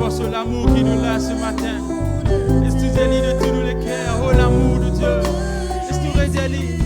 force l'amour qui nous l'a ce matin. Laisse-nous délier de tous les cœurs. Oh, l'amour de Dieu. Laisse-nous redélier.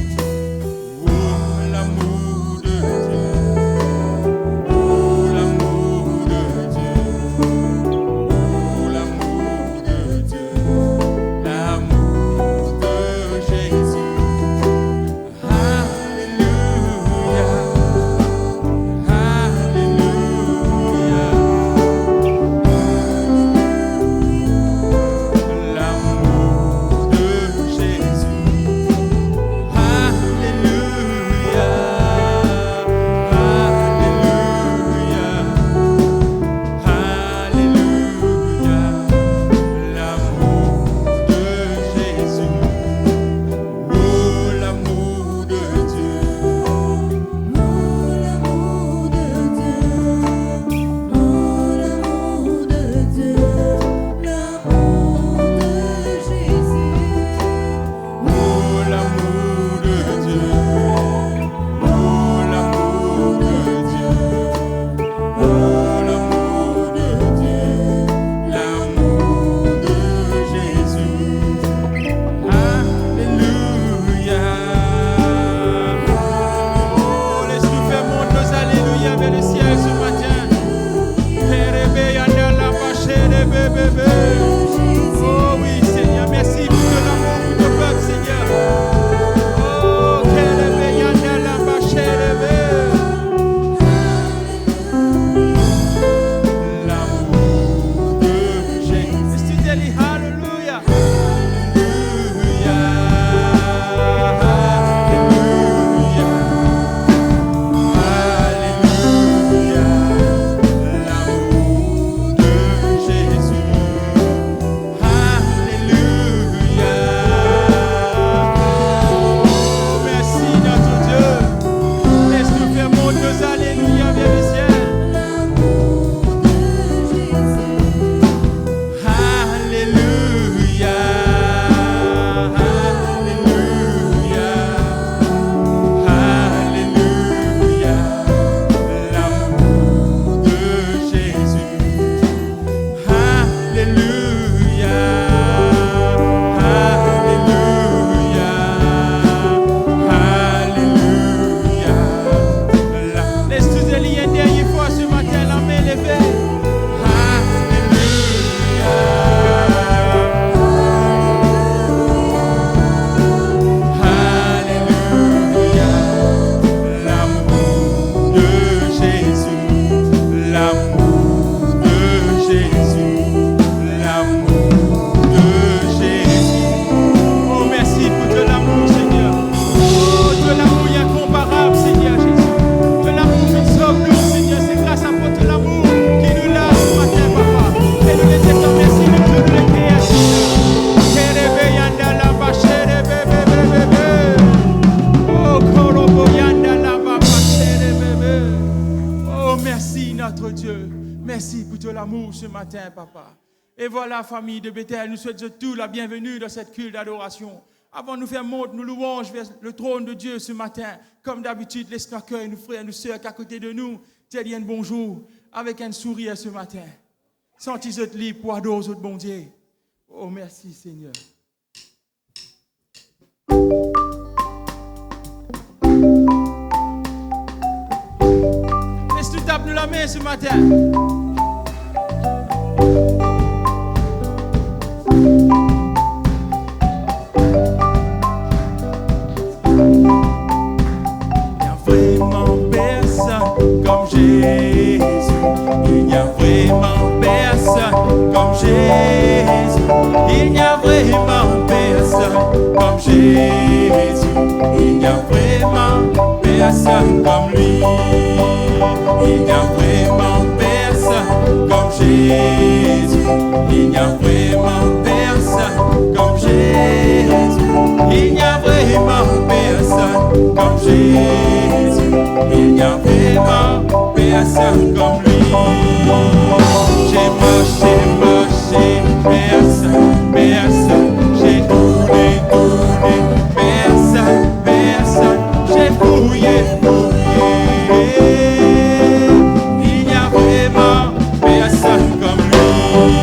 Papa. Et voilà, famille de Bethel, nous souhaitons tous la bienvenue dans cette culte d'adoration. Avant de nous faire monter nos louanges vers le trône de Dieu ce matin, comme d'habitude, laisse-nous accueillir nos frères et nos sœurs qu'à côté de nous, tels un bonjour, avec un sourire ce matin. Sentez-vous libre pour adorer votre bon Dieu. Oh, merci Seigneur. Laisse-nous taper la main ce matin. Il n'y a vraiment personne comme Jésus. Il n'y a vraiment personne comme Jésus. Il n'y a vraiment personne comme lui. Il n'y a vraiment personne comme Jésus. Il n'y a vraiment personne comme Jésus. Il n'y a vraiment personne comme Jésus. Il n'y a vraiment personne comme lui. J'ai marché, personne, j'ai tourné, personne, j'ai fouillé. Il n'y a vraiment personne comme lui.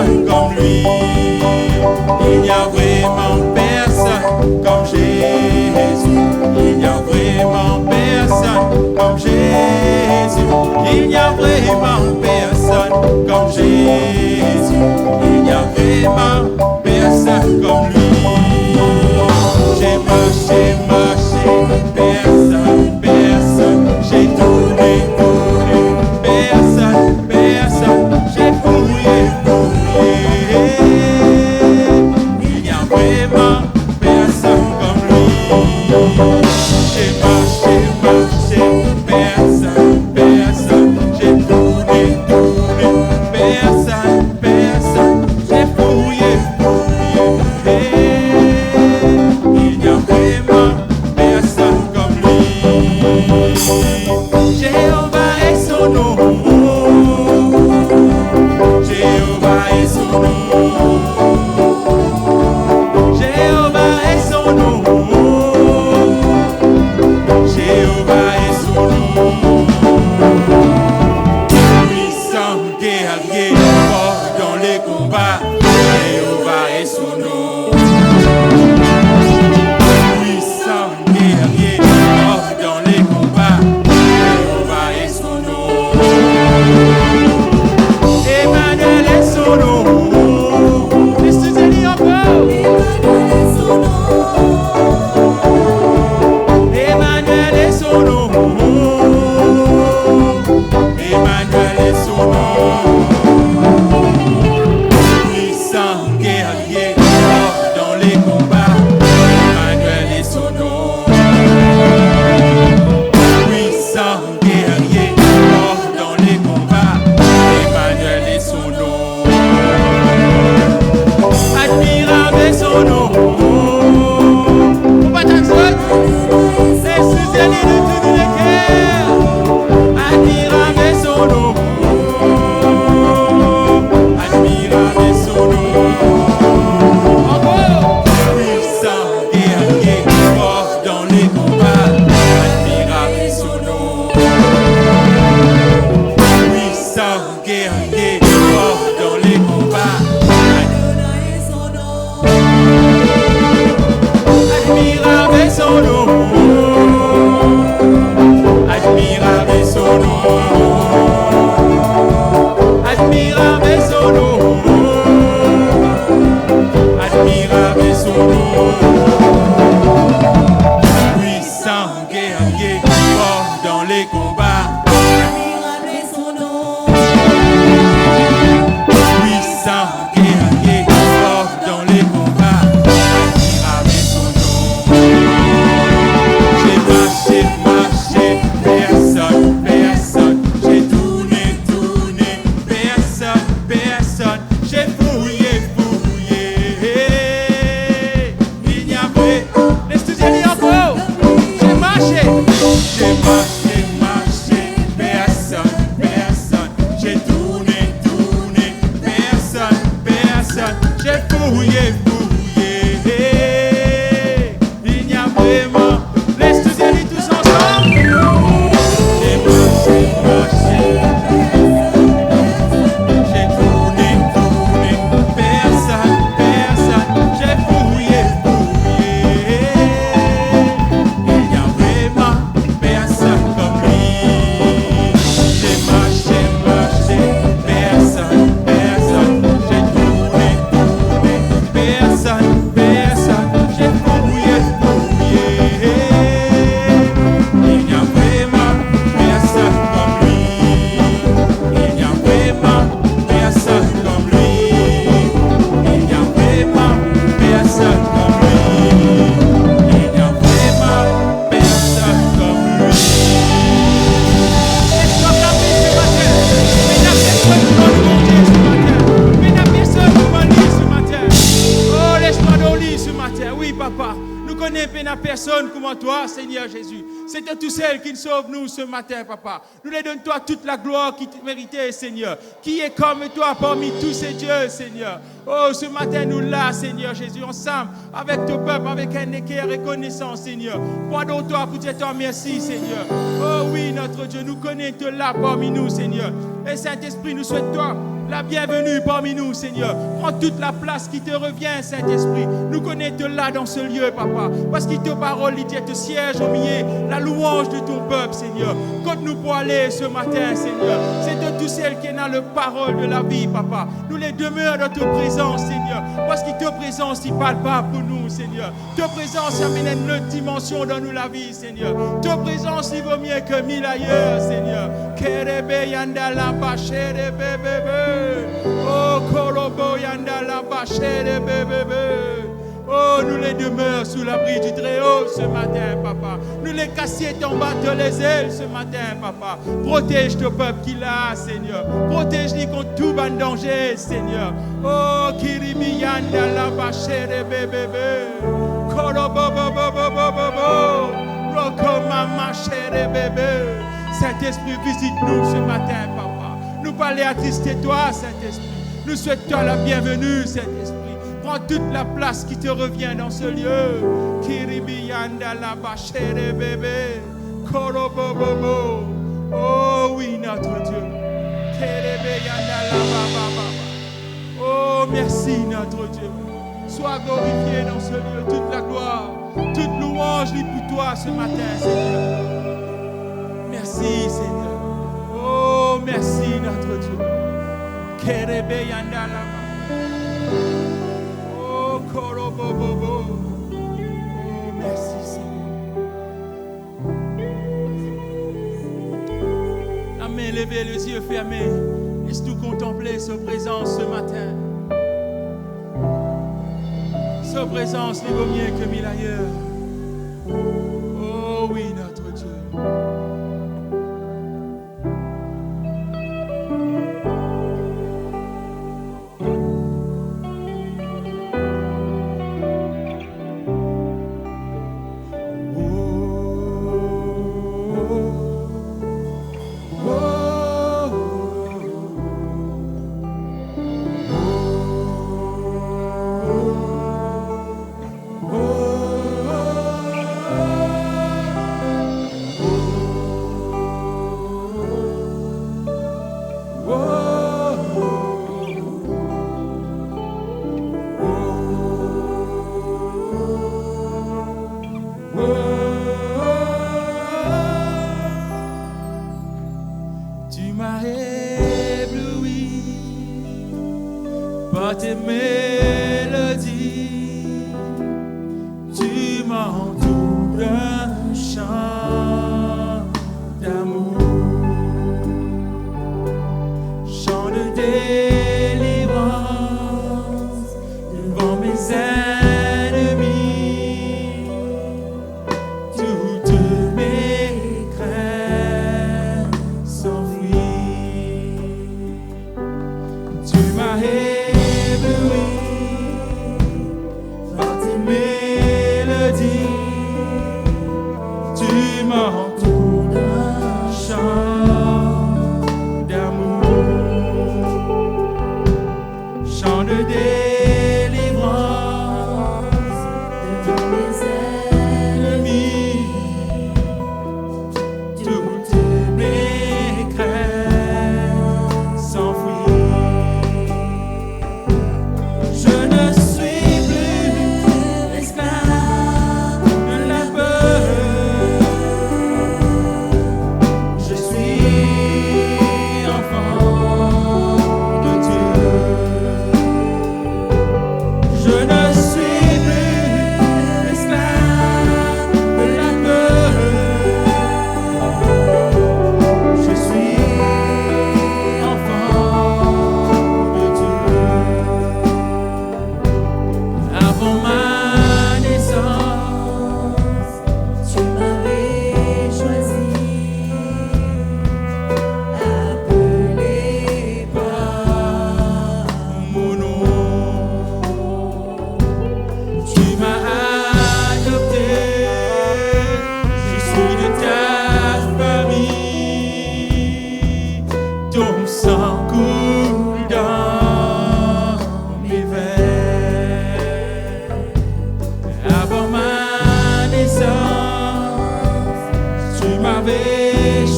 personne comme lui. Il n'y a vraiment personne comme Jésus. Il n'y a vraiment personne comme Jésus. Il n'y a vraiment personne comme Jésus. Il n'y a vraiment personne comme lui. J'ai marché, personne, personne. J'ai tourné, personne, personne. J'ai fouillé. Il n'y a vraiment personne comme lui. J'ai marché, personne, personne. J'ai tourné, personne, personne. J'ai fouillé. Il n'y a vraiment personne comme lui. Jéhovah est son nom. Jéhovah est son nom. Jéhovah est son nom. Jéhovah est son nom. Puissant guerrier, fort dans les combats. Jéhovah est son nom. Puissant guerrier, fort dans les combats. Jéhovah est son nom. Emmanuel est son nom. Est-ce que c'est dit encore? Emmanuel est son nom. Emmanuel est son nom. Puissant guerrier, fort dans les combats. Emmanuel est son nom. Puissant guerrier, fort dans les combats. Emmanuel est son nom. Admirable est son nom. On va t'en c'est Suzanne de tous les cœurs. Admirable est son nom. Admirable est son nom. Encore. Puissant guerrier, fort dans les combats. Admirable est son nom. Puissant guerrier, fort dans les combats. Admirable est son nom. Admirable est son nom. Admirable est son nom. Admirable est son nom. Puissant guerrier, fort dans les combats. Admirable est son nom. Puissant guerrier, fort dans les combats. Admirable est son nom. J'ai marché, personne, personne. J'ai tourné, personne, personne. J'ai fouillé. Il n'y a pas. Laisse-tu dire encore. J'ai marché, personne, personne. J'ai tourné, personne, personne. J'ai fouillé. Il n'y a vraiment. Laisse-tu dire tous ensemble. J'ai marché. J'ai tourné, personne, personne. J'ai fouillé. Il n'y a vraiment personne comme lui. J'ai marché, personne, personne. J'ai tourné, personne, personne. J'ai fouillé. Il n'y a vraiment personne comme lui. Il n'y a vraiment personne comme lui. Il n'y a vraiment personne comme lui. Il n'y a vraiment personne comme lui. Laisse-moi frapper ce matin. Mesdames, personne nous va lire ce matin. Oh, laisse-moi donc lire ce matin. Oui, papa. Nous connaissons personne comme toi, Seigneur Jésus. C'est tout celle qui nous sauve nous ce matin, papa. Nous les donnons toi toute la gloire qui te méritait, Seigneur. Qui est comme toi parmi tous ces dieux, Seigneur. Oh, ce matin, nous là, Seigneur Jésus, ensemble, avec ton peuple, avec un équerre reconnaissant, Seigneur. Pardonne-toi pour dire toi merci, Seigneur. Oh oui, notre Dieu, nous connaissons là parmi nous, Seigneur. Et Saint-Esprit, nous souhaitons toi la bienvenue parmi nous, Seigneur. Prends toute la place qui te revient, Saint-Esprit. Nous connaissons là dans ce lieu, Papa, parce que ta parole, il dit, te siège au milieu, la louange de ton peuple, Seigneur. Quand nous pour aller ce matin, Seigneur, c'est de tous celles qui ont la parole de la vie, Papa. Nous les demeurons dans ta présence, Seigneur, parce que ta présence, il parle pas pour nous, Seigneur. Ta présence amène une autre dimension dans nous la vie, Seigneur. Ta présence, il vaut mieux que 1000 ailleurs, Seigneur. Kerebe yanda la bachere bébé. Oh, korobo yanda la bachere bébé. Oh, nous les demeurons sous l'abri du Très-Haut ce matin, Papa. Nous les cassettes en bas de les ailes ce matin, Papa. Protège ton peuple qui l'a, Seigneur. Protège-les contre tout ban danger, Seigneur. Oh, kiribi yanda la bachere bébé. Korobo bobo bobo bobo. Roko mama chere bébé. Saint-Esprit, visite-nous ce matin, Papa. Nous parlons attrister toi, Saint-Esprit. Nous souhaitons la bienvenue, Saint-Esprit. Prends toute la place qui te revient dans ce lieu. Kiribi yanda la bachere bébé. Korobobobo. Oh oui, notre Dieu. Kiribi yanda la baba. Oh, merci, notre Dieu. Sois glorifié dans ce lieu. Toute la gloire, toute louange est pour toi ce matin, Seigneur. Merci, Seigneur. Oh, merci, notre Dieu. Kiribi yanda la baba. Korobobobo. Oh, merci Seigneur. La main levée, les yeux fermés. Laisse-nous contempler sa présence ce matin. Sa présence n'est vaut mieux que 1000 ailleurs. Oh oui, notre Dieu. Tes mélodies, tu m'entoures d'un chant d'amour, chant de délivrance devant mes ennemis, toutes mes craintes s'enfuient. Tu m'as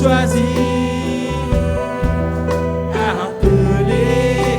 choisi, appelé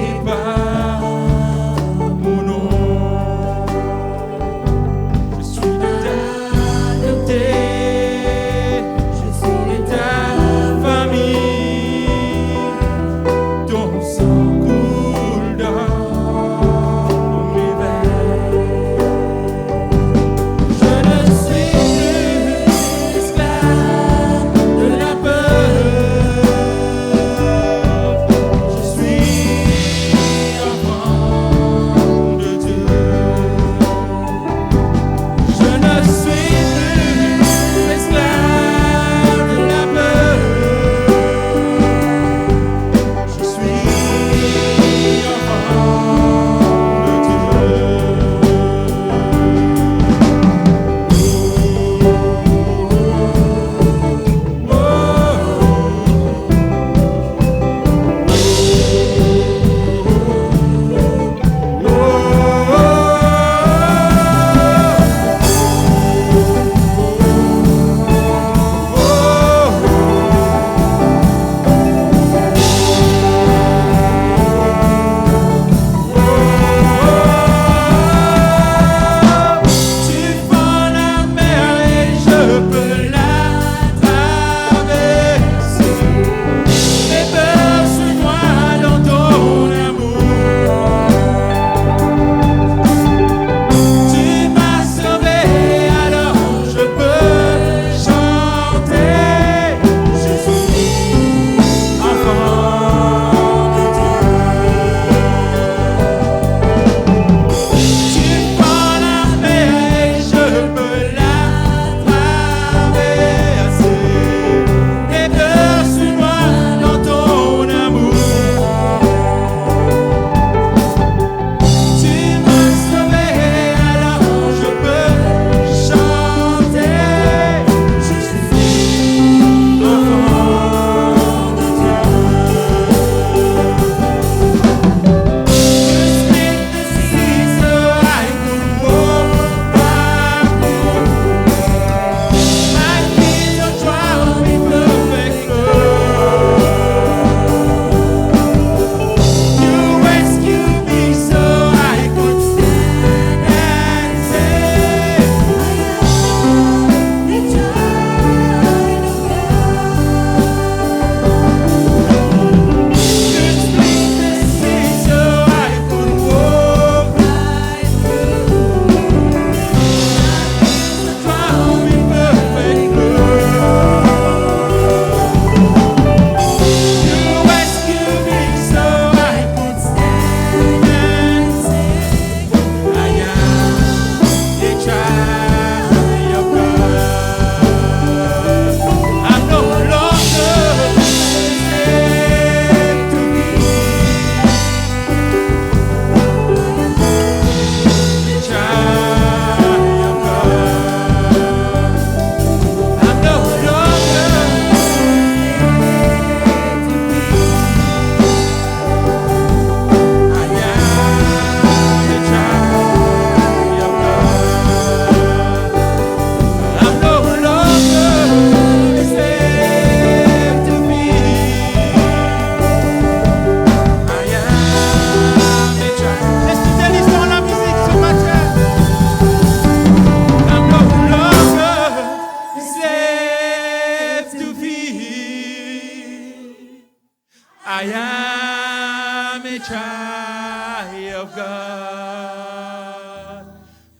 I am a child of God.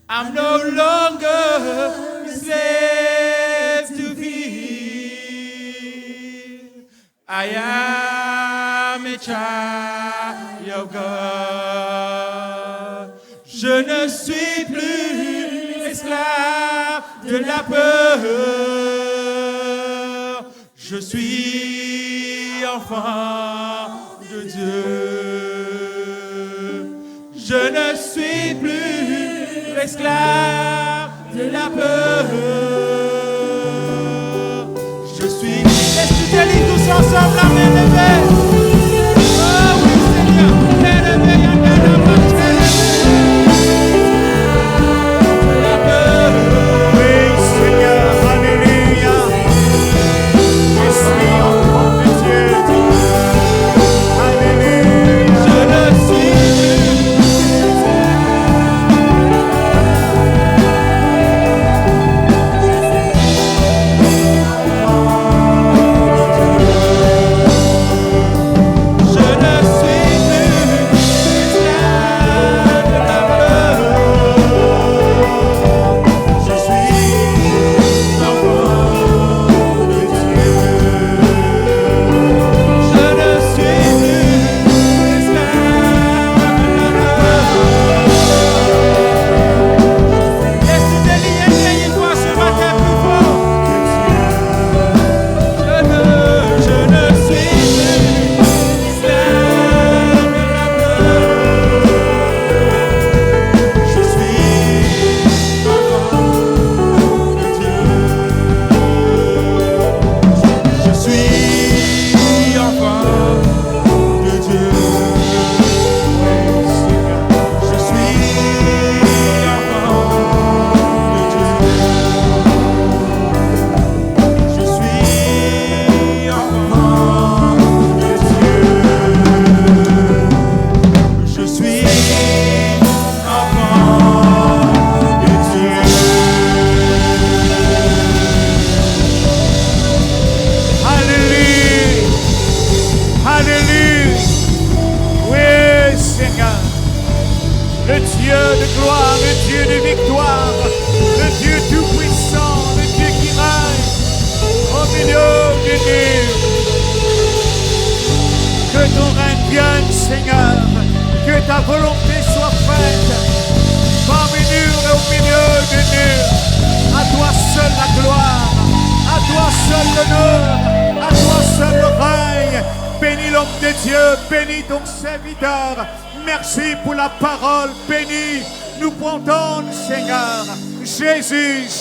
I'm no longer a slave to fear. I am a child of God. Je ne suis plus esclave de la peur. Je suis enfant de Dieu. Je ne suis plus esclave de la peur. Je suis. Laisse-tu te lire tous ensemble la main levée. Oh oui Seigneur, élevé, la peur. Oui Seigneur, alléluia. Je suis enfant de Dieu. Alléluia. Je ne suis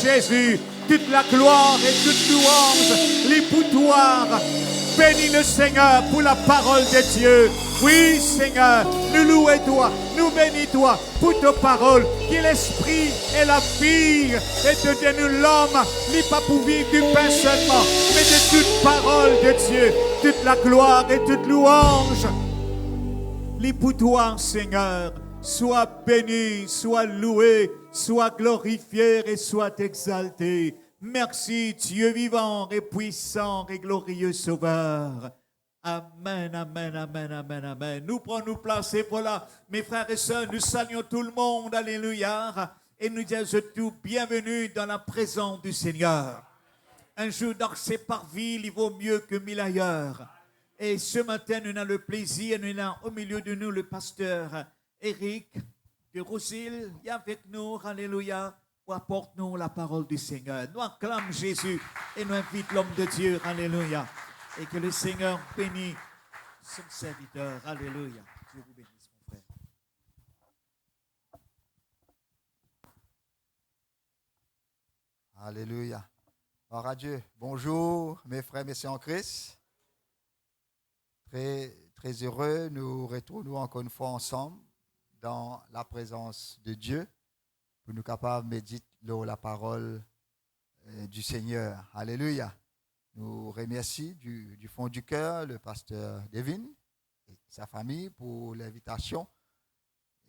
Jésus, toute la gloire et toute louange, l'époutoire. Bénis le Seigneur pour la parole de Dieu. Oui, Seigneur, nous louons-toi, nous bénis-toi pour ta parole, qui l'esprit et la vie et de donner l'homme, n'est pas pour vivre du pain seulement, mais de toute parole de Dieu, toute la gloire et toute louange. L'époutoire, Seigneur, sois béni, sois loué, sois glorifié et sois exalté. Merci, Dieu vivant et puissant et glorieux Sauveur. Amen, amen, amen, amen, amen. Nous prenons nous placer pour là. Mes frères et sœurs, nous saluons tout le monde, alléluia. Et nous disons tout bienvenue dans la présence du Seigneur. Un jour dans ces parvis, il vaut mieux que 1000 ailleurs. Et ce matin, nous avons le plaisir, nous avons au milieu de nous le pasteur Éric de Rosil, il est avec nous, alléluia, pour apporter-nous la parole du Seigneur. Nous acclamons Jésus et nous invitons l'homme de Dieu, alléluia. Et que le Seigneur bénisse son serviteur, alléluia. Dieu vous bénisse, mon frère. Alléluia. Gloire à Dieu. Bonjour, mes frères et sœurs en Christ. Très, très heureux, nous retrouvons encore une fois ensemble dans la présence de Dieu pour nous capables de méditer la parole du Seigneur. Alléluia. Nous remercions du fond du cœur le pasteur Devin et sa famille pour l'invitation.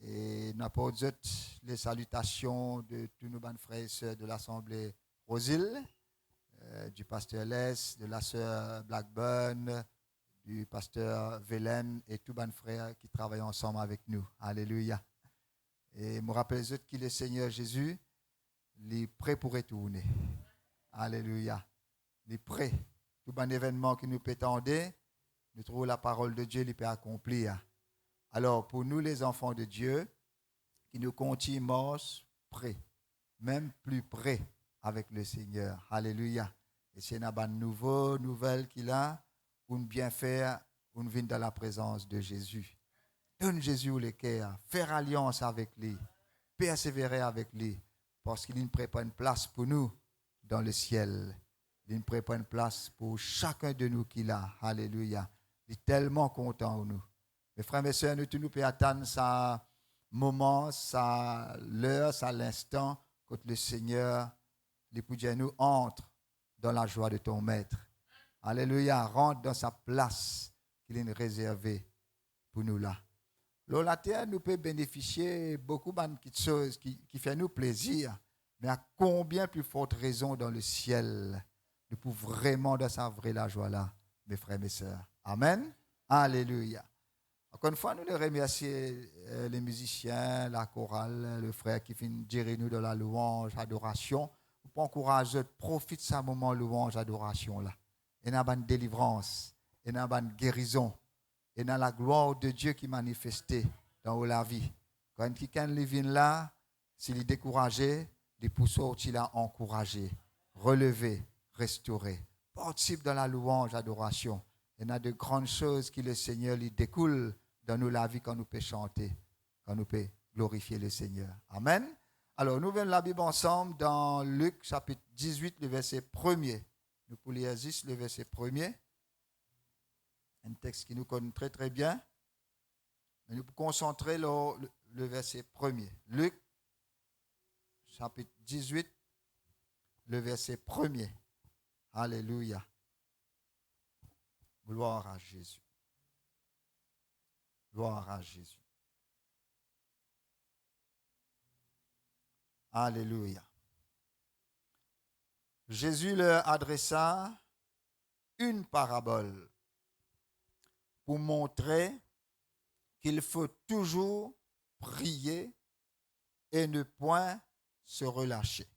Et nous apportons les salutations de tous nos bonnes frères et sœurs de l'Assemblée Rosil, du pasteur Les, de la sœur Blackburn, du pasteur Vélem et tous les frères qui travaillent ensemble avec nous. Alléluia. Et je me rappelle que le Seigneur Jésus, il est prêt pour retourner. Alléluia. Il est prêt. Tout un événement qui nous peut attendre, nous trouvons la parole de Dieu, il peut accomplir. Alors, pour nous, les enfants de Dieu, qui nous continuons prêts, même plus près avec le Seigneur. Alléluia. Et c'est une nouvelle qu'il a, pour bien faire, pour venir dans la présence de Jésus. Donne Jésus le cœur, faire alliance avec lui, persévérer avec lui, parce qu'il ne prépare une place pour nous dans le ciel. Il prépare une place pour chacun de nous qu'il a. Alléluia. Il est tellement content de nous. Mes frères et sœurs, nous pouvons attendre sa moment, sa l'heure, sa l'instant, quand le Seigneur, l'époux nous, entre dans la joie de ton maître. Alléluia. Rentre dans sa place qu'il a réservée pour nous là. La terre nous peut bénéficier beaucoup de choses qui font nous plaisir, mais à combien plus forte raison dans le ciel, nous pouvons vraiment dans sa vraie la joie là, mes frères et mes sœurs. Amen. Alléluia. Encore une fois, nous les remercions les musiciens, la chorale, le frère qui vient gérer nous dans la louange, adoration. Pour encourager, profite de ce moment louange, adoration là. Et dans la délivrance, et dans la guérison, et dans la gloire de Dieu qui manifestait dans la vie. Quand quelqu'un vient là, s'il est découragé, il peut sortir là encouragé, relever, restaurer. Participe dans la louange, adoration. Il y a de grandes choses qui le Seigneur lui découle dans nous la vie quand nous pouvons chanter, quand nous pouvons glorifier le Seigneur. Amen. Alors, nous venons la Bible ensemble dans Luc chapitre 18, le verset 1er. Nous pouvons lire juste le verset 1er. Un texte qui nous connaît très très bien. Mais nous pouvons concentrer le verset 1er. Luc chapitre 18, le verset 1er. Alléluia. Gloire à Jésus. Gloire à Jésus. Alléluia. Jésus leur adressa une parabole pour montrer qu'il faut toujours prier et ne point se relâcher.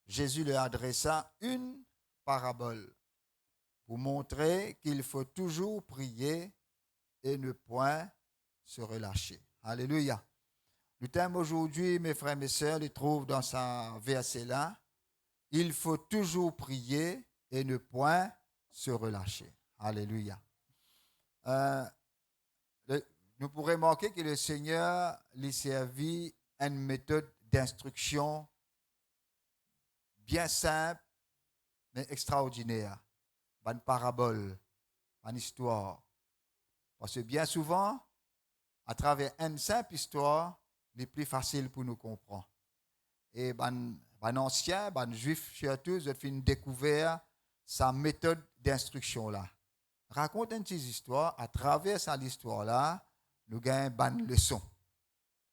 Jésus leur adressa une parabole pour montrer qu'il faut toujours prier et ne point se relâcher. Alléluia. Le thème aujourd'hui, mes frères et mes sœurs, le trouve dans ce verset-là. Il faut toujours prier et ne point se relâcher. Alléluia. Nous pourrons remarquer que le Seigneur lui servit une méthode d'instruction bien simple, mais extraordinaire. Une parabole, une histoire. Parce que bien souvent, à travers une simple histoire, il est plus facile pour nous comprendre. Et les anciens, les juifs surtout, ils ont découvert sa méthode d'instruction là. Raconte une petite histoire, à travers cette histoire-là, nous gagnons une leçon.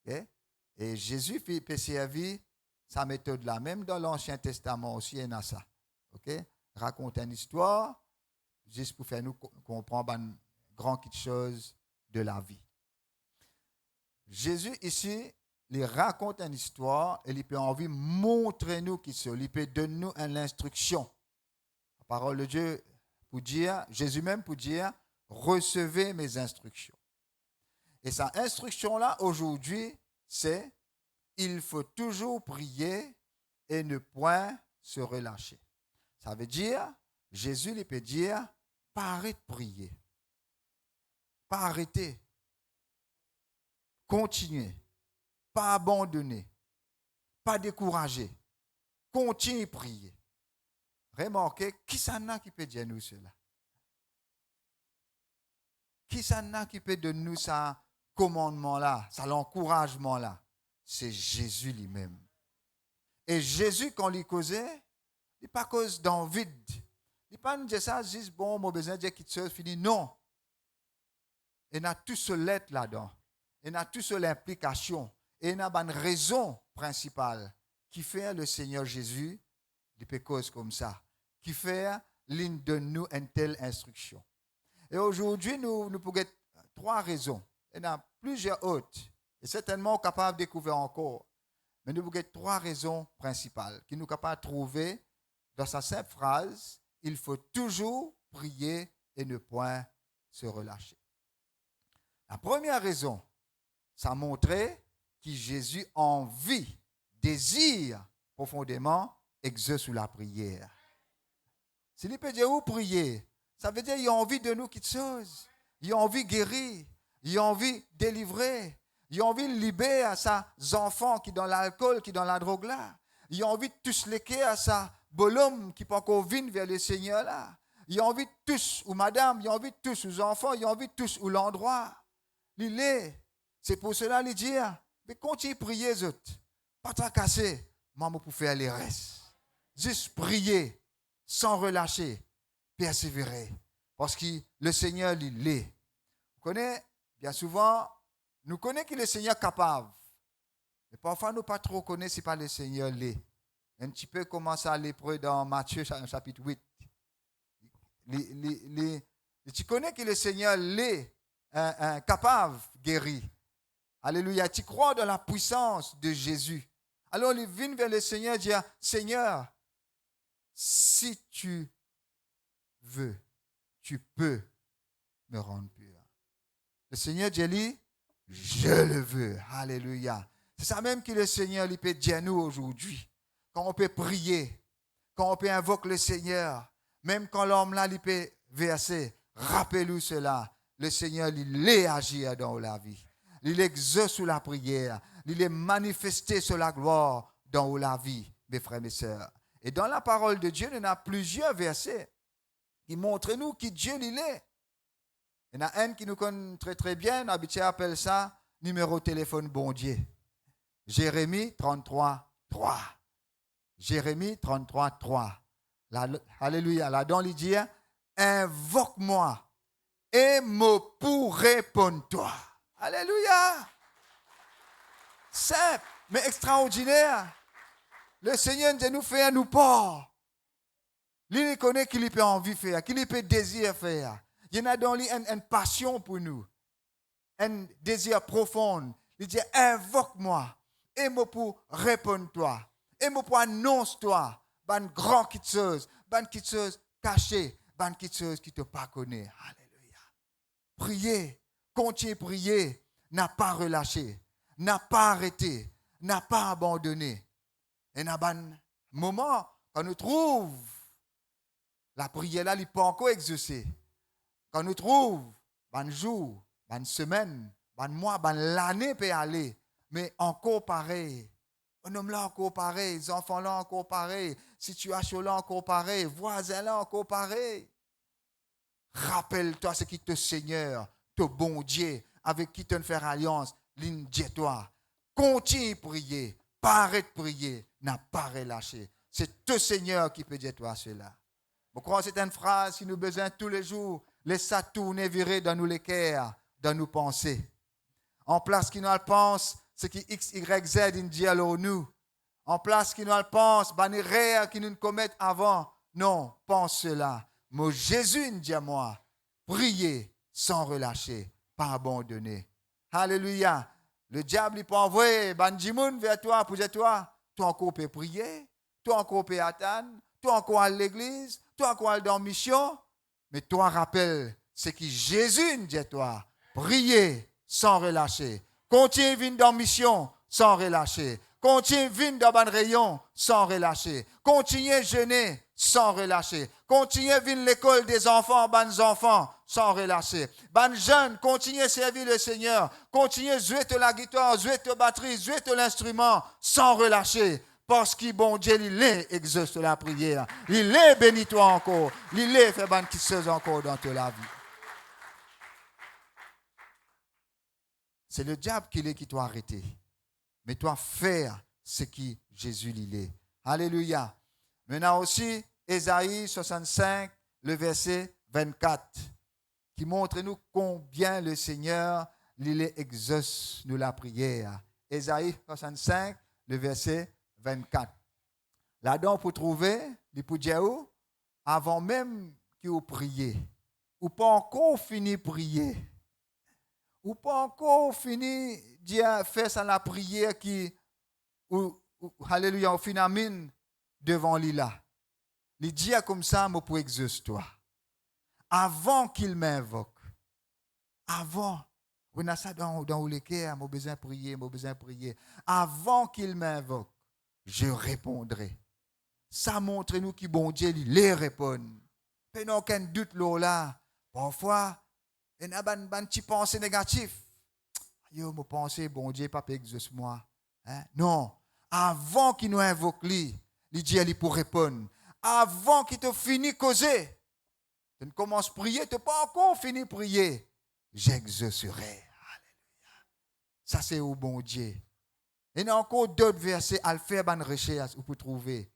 Okay? Et Jésus peut servir sa méthode-là. Même dans l'Ancien Testament aussi, il y a ça. Okay? Raconte une histoire, juste pour faire nous comprendre une grande chose de la vie. Jésus, ici, il raconte une histoire et il peut envie montrer nous qui c'est. Il peut donner nous une instruction. La parole de Dieu pour dire, Jésus même pour dire, recevez mes instructions. Et sa instruction-là, aujourd'hui, c'est, il faut toujours prier et ne point se relâcher. Ça veut dire, Jésus il peut dire, pas arrêter de prier. Pas arrêter. Continuez. Pas abandonner. Pas décourager. Continuez à prier. Remarquez, qui s'en a qui peut dire nous cela? Qui s'en a qui peut donner nous ce commandement-là, ça l'encouragement-là? C'est Jésus lui-même. Et Jésus, quand il causait, il n'est pas cause d'envie. Il n'est pas nous dire ça, juste bon, mon besoin de dire qu'il se finit. Non. Il y a tout ce lettre là-dedans. Il y a tout ce l'implication. Et il y a une raison principale qui fait le Seigneur Jésus, il peut cause comme ça, qui fait l'une de nous une telle instruction. Et aujourd'hui, nous pouvons avoir 3 raisons. Il y en a plusieurs autres. Et certainement capables de découvrir encore. Mais nous pouvons avoir 3 raisons principales qui nous sommes capables de trouver dans sa simple phrase, il faut toujours prier et ne point se relâcher. La première raison, ça montrait que Jésus envie, désire profondément exercer sous la prière. S'il peut dire où prier, ça veut dire qu'il a envie de nous quelque chose. Il a envie de guérir, il a envie de délivrer, il a envie de libérer à ses enfants qui sont dans l'alcool, qui sont dans la drogue là. Il a envie de tous les à sa bonhomme qui peut encore venir vers le Seigneur là. Il a envie de tous, ou madame, il a envie de tous aux enfants, il a envie de tous ou l'endroit. Il est. C'est pour cela qu'il dit, mais continuez à prier, les autres. Pas tracasser, maman pour faire les restes. Juste prier, sans relâcher, persévérer. Parce que le Seigneur, il est. Vous connaissez, bien souvent, nous connaissons que le Seigneur est capable. Mais parfois, nous ne pas trop connaissons si pas le Seigneur l'est. Un petit peu commencer à l'hébreu dans Matthieu chapitre 8. Tu connais que le Seigneur l'est capable de guérir. Alléluia. Tu crois dans la puissance de Jésus. Alors, il vient vers le Seigneur et dit, Seigneur, si tu veux, tu peux me rendre pur. Le Seigneur dit, je le veux. Alléluia. C'est ça même que le Seigneur il peut dire à nous aujourd'hui. Quand on peut prier, quand on peut invoquer le Seigneur, même quand l'homme là il peut verser, rappelez-vous cela. Le Seigneur il est agi dans la vie. Il exerce sous la prière. Il est manifesté sur la gloire dans la vie, mes frères et mes sœurs. Et dans la parole de Dieu, il y en a plusieurs versets qui montrent nous qui Dieu il est. Il y en a un qui nous connaît très très bien, l'habitude appelle ça numéro de téléphone bon Dieu. Jérémie 33, 3. Jérémie 33, 3. Alléluia. Là-dedans, il dit, invoque-moi et me pour répondre toi. Alléluia. Simple, mais extraordinaire. Le Seigneur nous fait un nous part. Il connaît qu'il peut envie de faire, qu'il peut désir faire. Il y en a dans lui une passion pour nous, un désir profond. Il dit, invoque-moi et me pour répondre toi. Et me pour annoncer toi. Ban grand quelque chose caché, ban quelque chose qui te pas connaît. Alléluia. Priez, continuez à prier, n'a pas relâché, n'a pas arrêté, n'a pas abandonné. Et dans un moment, quand nous trouvons la prière là, il n'est pas encore exaucée. Quand nous trouvons, un jour, une semaine, un mois, l'année peut aller, mais encore pareil. Un homme là encore pareil, les enfants là encore pareil, situation là encore pareil, voisin là encore pareil. Rappelle-toi ce qui te Seigneur, ton bon Dieu, avec qui tu fais alliance, dis-toi. Continue de prier, pas arrête de prier, n'a pas relâché. C'est ton Seigneur qui peut dire toi cela. Je crois que c'est une phrase qui nous a besoin tous les jours. Laisse ça tourner, virer dans nos cœurs, dans nos pensées. En place qui nous pense, ce qui X, Y, Z, il dit alors nous. En place qui nous pense, les erreurs qui nous commettent avant. Non, pense cela. Mais Jésus nous dit à moi, priez sans relâcher, pas abandonner. Alléluia. Le diable, il peut envoyer Banjimoun vers toi pour dire toi encore peux prier, toi encore peux attendre, toi encore à l'église, toi encore à dans mission. Mais toi rappelle ce que Jésus nous dit à toi, priez sans relâcher. Continue à venir dans mission sans relâcher. Continue à venir dans un rayon sans relâcher. Continue à jeûner sans relâcher. Continue à venir à l'école des enfants, bonnes enfants, sans relâcher. Bonnes jeunes, continue à servir le Seigneur. Continue à jouer la guitare, jouer la batterie, jouer l'instrument, sans relâcher. Parce que bon Dieu, il est exauce la prière. Il est béni toi encore. Il est fait bonne chose encore dans ta vie. C'est le diable qui doit arrêter. Mais toi faire ce qui Jésus est. Alléluia. Maintenant aussi, Ésaïe 65, le verset 24, qui montre nous combien le Seigneur il exauce nous la prière. Ésaïe 65, le verset 24. Là-dedans, pour trouver, il peut dire où, avant même qu'il ait prié, ou pas encore fini de prier, ou pas encore fini de faire ça la prière qui, alléluia, au final, devant lui là. Il dit comme ça, moi pour exaucer toi. Avant qu'il m'invoque, avant, on a ça dans le cœur, moi besoin de prier. Avant qu'il m'invoque, je répondrai. Ça montre nous qui bon Dieu les répond. Mais non aucun doute là. Parfois, il y a une petite pensée négative. Yo, me penser bon Dieu pas exauce moi. Hein? Non, avant qu'il nous invoque lui, il dit il pour répondre. Avant qu'il te finisse de causer, tu ne commences à prier, tu n'as pas encore fini de prier. J'exaucerai. Alléluia. Ça, c'est au bon Dieu. Et il y a encore d'autres versets à faire une recherche pour trouver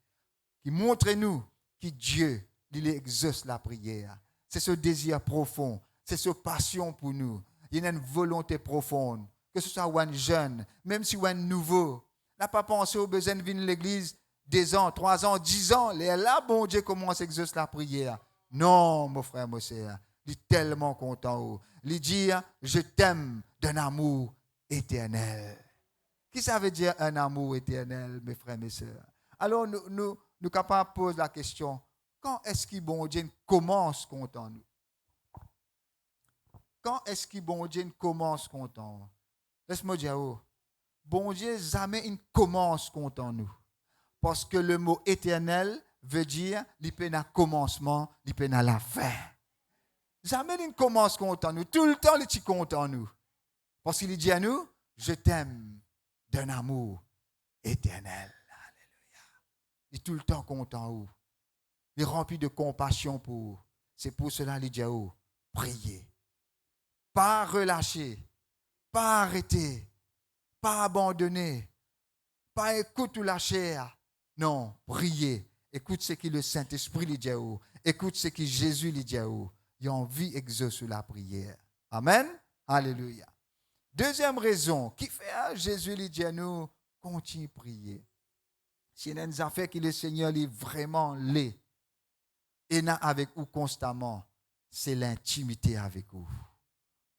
qui montrent nous que Dieu, il exauce la prière. C'est ce désir profond, c'est ce passion pour nous. Il y a une volonté profonde, que ce soit un jeune, même si un nouveau, n'a pas pensé aux besoins de venir à l'église 2 ans, 3 ans, 10 ans. Là, bon Dieu commence à exaucer la prière. Non, mon frère, mon sœur, il est tellement content. Il dit, je t'aime d'un amour éternel. Qui ça veut dire un amour éternel, mes frères, mes sœurs? Alors, nous capables de poser la question, quand est-ce que bon Dieu commence content nous? Quand est-ce que bon Dieu commence content? Laisse-moi dire, bon Dieu jamais il commence content nous. Parce que le mot éternel veut dire il peut à commencement, il peut à la fin. Jamais il commence content nous. Tout le temps il est content nous. Parce qu'il dit à nous, je t'aime d'un amour éternel. Alléluia. Il est tout le temps content. Il est rempli de compassion pour vous. C'est pour cela qu'il dit à vous, priez. Pas relâcher, pas arrêter, pas abandonner, pas écouter la chair. Non, priez. Écoute ce que le Saint-Esprit lui dit à vous. Écoute ce que Jésus lui dit à vous. Il a envie d'exaucer la prière. Amen. Alléluia. Deuxième raison, qui fait Jésus lui dit à nous, continue à prier. S'il y a une affaire que le Seigneur est vraiment laid et n'a avec vous constamment, c'est l'intimité avec vous.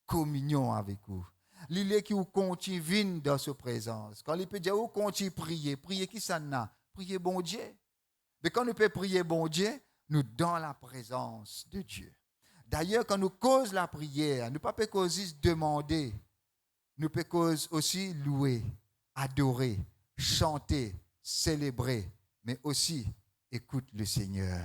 Communion avec vous. L'île qui vous continue dans sa présence. Quand il peut dire, vous continue à prier. Prier qui ça n'a? Prier bon Dieu. Mais quand nous pouvons prier bon Dieu, nous dans la présence de Dieu. D'ailleurs, quand nous causons la prière, nous ne pouvons pas juste demander. Nous pouvons aussi louer, adorer, chanter, célébrer. Mais aussi, écoute le Seigneur.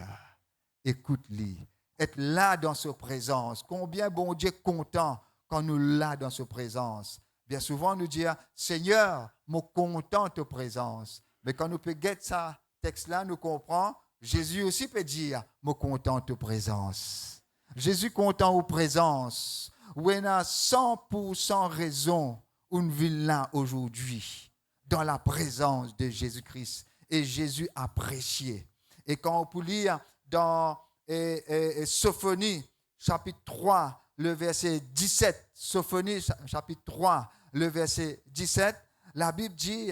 Écoute-lui. Être là dans sa présence. Combien bon Dieu est content quand nous là dans sa présence. Bien souvent, nous dire, Seigneur, me content de ta présence. Mais quand nous pouvons guetter ça, texte-là, nous comprenons, Jésus aussi peut dire, me content de ta présence. Jésus content aux présences. Où il y a 100% raison où nous vivons là aujourd'hui, dans la présence de Jésus-Christ. Et Jésus apprécié. Et quand on peut lire dans Sophonie, chapitre 3, le verset 17, Sophonie, chapitre 3, le verset 17, la Bible dit,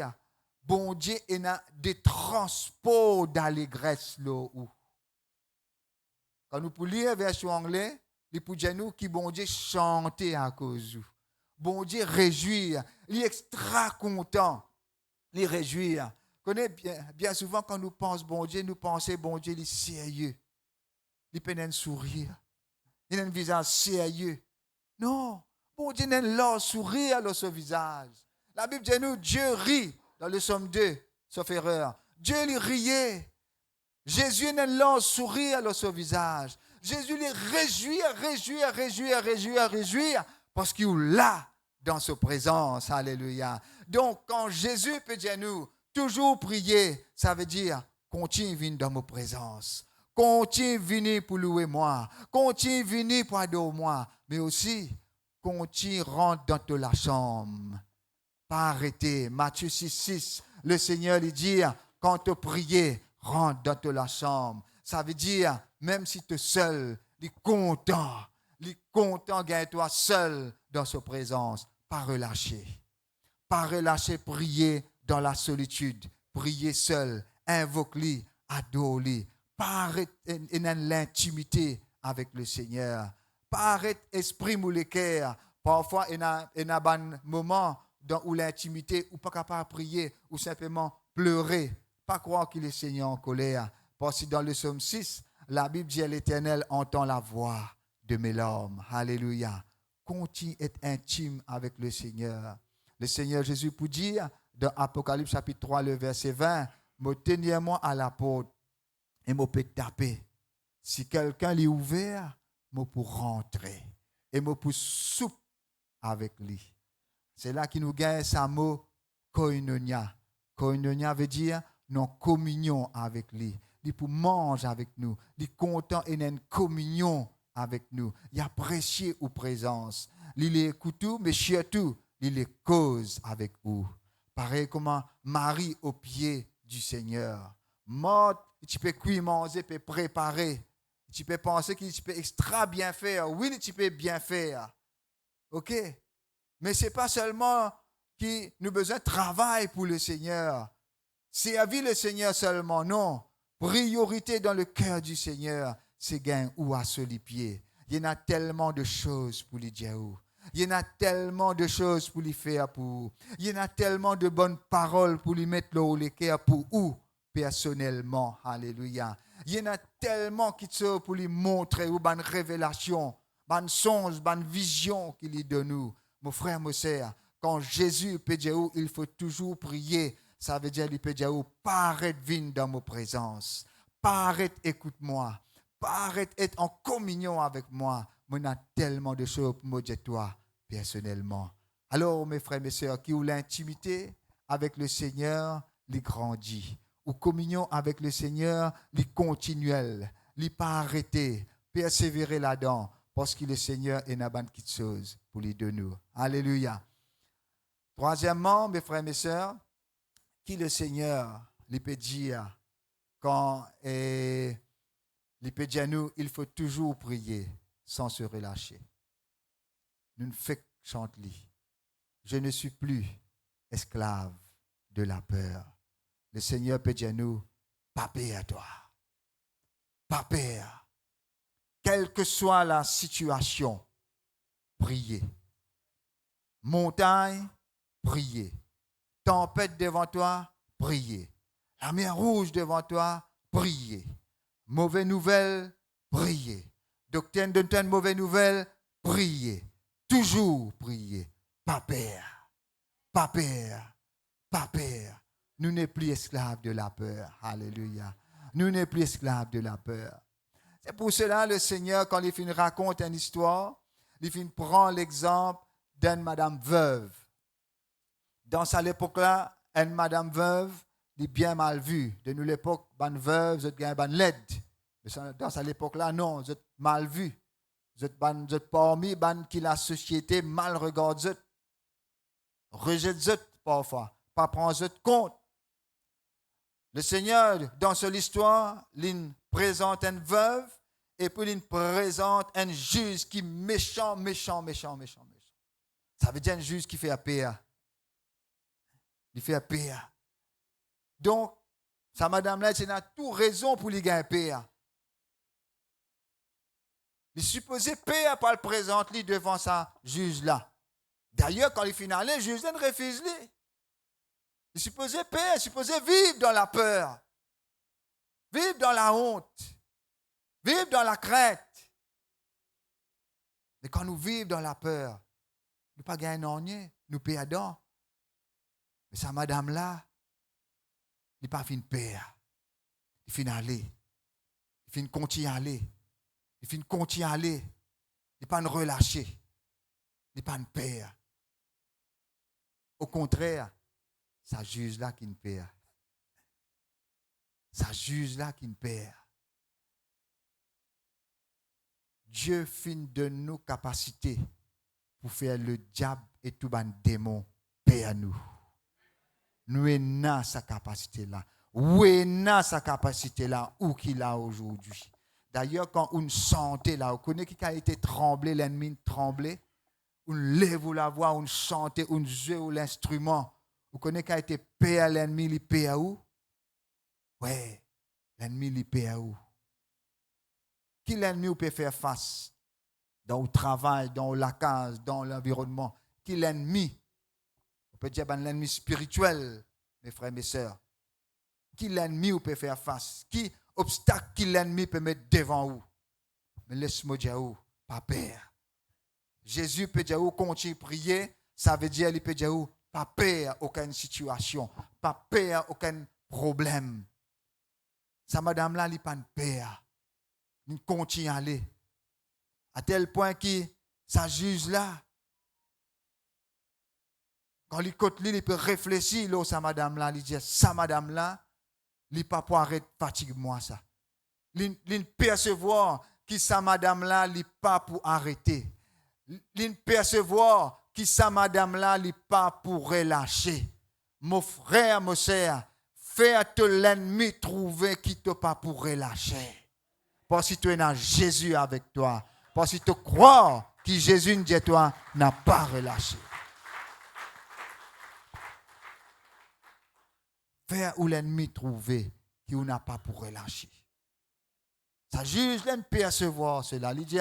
bon Dieu, il y a des transports d'allégresse là où. Quand nous pouvons lire la version anglaise, il peut dire nous qui bon Dieu chanter à cause de vous. Bon Dieu réjouir, il est extra content, il réjouir. Connais bien souvent quand nous pensons bon Dieu, nous pensons bon Dieu, il est sérieux. Il peut un sourire. Il a un visage sérieux. Non, bon Dieu n'a pas sourire dans son visage. La Bible dit nous, Dieu rit dans le psaume 2, sauf erreur. Dieu lui riait. Jésus n'a pas sourire dans son visage. Jésus les réjouir, parce qu'il est là dans sa présence. Alléluia. Donc, quand Jésus peut dire nous, toujours prier, ça veut dire, continue à venir dans ma présence. Continue à venir pour louer moi. Continue à venir pour adorer moi. Mais aussi, continue à rentrer dans la chambre. Pas arrêter. Matthieu 6, le Seigneur lui dit, quand tu pries, rentre dans la chambre. Ça veut dire, même si tu es seul, il est content gagne-toi seul dans sa présence. Pas relâcher. Pas relâcher, prier dans la solitude. Prier seul. Invoque-lui, adore-lui. Pas arrêter dans l'intimité avec le Seigneur. Pas arrêter esprit mou les cœurs. Parfois, il y a un moment où l'intimité, ou pas capable de prier, ou simplement pleurer. Pas croire qu'il est Seigneur en colère. Parce que dans le psaume 6, la Bible dit, l'Éternel entend la voix de mes larmes. Alléluia. Continue d'être intime avec le Seigneur. Le Seigneur Jésus pour dire, dans Apocalypse chapitre 3, le verset 20, « Me tenez-moi à la porte et me peut taper. Si quelqu'un l'est ouvert, me pour rentrer et me pour souper avec lui. » C'est là qu'il nous gagne ce mot koinonia. Koinonia veut dire non communion avec lui. Il pour manger avec nous. Il est content et une communion avec nous. Il apprécie aux présences. Il écoute tout, mais surtout, il est cause avec vous. Pareil comme Marie au pied du Seigneur. Mort, tu peux cuire, manger, tu peux préparer. Tu peux penser que tu peux extra bien faire. Oui, tu peux bien faire. OK? Mais ce n'est pas seulement que nous avons besoin de travail pour le Seigneur. Servir le Seigneur seulement, non. Priorité dans le cœur du Seigneur, c'est gain ou à les pieds. Il y en a tellement de choses pour les dire. Il y en a tellement de choses pour lui faire pour. Il y en a tellement de bonnes paroles pour lui mettre le les cœurs pour où personnellement. Alléluia. Il y en a tellement qui sont pour lui montrer ou bonne révélation, bonne songe, bonne vision qu'il lui donne nous. Mon frère, mon sœur, quand Jésus peut dire il faut toujours prier, ça veut dire il peut dire pas arrête venir dans ma présence, pas arrête écoute-moi, pas arrête être en communion avec moi. On a tellement de choses pour me dire toi personnellement. Alors mes frères, mes sœurs, qui ont l'intimité avec le Seigneur, les grandit. Ou communion avec le Seigneur, les continuel, les pas arrêter, persévérer là-dedans, parce que le Seigneur est une bonne petite chose pour les deux nous. Alléluia. Troisièmement, mes frères, mes sœurs, qui le Seigneur lui peut dire quand il peut dire nous, il faut toujours prier sans se relâcher. Nous ne faisons que chanter. Je ne suis plus esclave de la peur. Le Seigneur peut dire nous, pas peur à toi. Pas peur. Quelle que soit la situation, priez. Montagne, priez. Tempête devant toi, priez. La mer rouge devant toi, priez. Mauvaise nouvelle, priez. Docteur donne une mauvaise nouvelle, priez. Toujours priez. Pas peur. Pas peur. Pas peur. Nous n'sommes plus esclaves de la peur. Alléluia. Nous n'sommes plus esclaves de la peur. C'est pour cela le Seigneur, quand il raconte une histoire, il prend l'exemple d'une madame veuve. Dans cette époque-là, une madame veuve est bien mal vue. De nous l'époque, une veuve, vous êtes bien laide. Mais dans cette époque-là, non, vous êtes mal vue. Vous êtes parmi qui la société mal regarde. Rejette parfois. Pas prendre compte. Le Seigneur, dans cette histoire, il présente une veuve et puis il présente un juge qui est méchant. Ça veut dire un juge qui fait la paix. Il fait la paix. Donc, sa madame-là, elle a toute raison pour lui gagner paix. Il est supposé paix par le présenter devant sa juge-là. D'ailleurs, quand il finit, le juge ne refuse lui. Il est supposé paix, il est supposé vivre dans la peur, vivre dans la honte, vivre dans la crainte. Mais quand nous vivons dans la peur, nous ne pas gagner, nous perdons. Mais sa madame-là, il n'est pas fin de paix. Il finit aller. Il finit continuer à aller. Il finit continuer à aller. Il n'est pas de relâcher. Il n'est pas de paix. Au contraire, ça juge là qui ne perd. Ça juge là qui ne perd. Dieu finit de nos capacités pour faire le diable et tout ban démon paix à nous. Nous avons sa capacité là. Où est sa capacité là où qu'il a aujourd'hui. D'ailleurs, quand on chantait là, on connaît qui a été tremblé, l'ennemi tremblé. On lève la voix, on chante, on joue l'instrument. Vous connaissez qui a été paix à l'ennemi, il paix à où? Oui, l'ennemi, il paix à où? Qui l'ennemi peut faire face? dans le travail, dans la case, dans l'environnement, qui est l'ennemi. On peut dire l'ennemi spirituel, mes frères et mes sœurs. Qui l'ennemi vous peut faire face? Qui obstacle qui l'ennemi peut mettre devant vous? Mais laisse-moi dire, pas peur. Jésus peut dire, continue à prier, ça veut dire, il peut dire, pas peur, aucune situation, pas peur, aucun problème. Ça, madame là, il n'a pas de peur. Il continue à aller. À tel point que ça juge là. Quand il côte, il peut réfléchir, là, ça, madame là, il dit, ça, madame là, il ne peut pas arrêter fatigue-moi ça. Il percevoir que ça, madame là, il ne peut pas pour arrêter. Il percevoir que ça, madame là, il ne peut pas pour relâcher. Mon frère, mon sœur, fais-te l'ennemi trouver qui ne peut pas pour relâcher. Parce que tu es dans Jésus avec toi. Parce que tu crois que Jésus, dit toi, n'a pas relâché. Faire où l'ennemi trouver qui n'a pas pour relâcher. Ça juge l'ennemi percevoir cela. Il dit,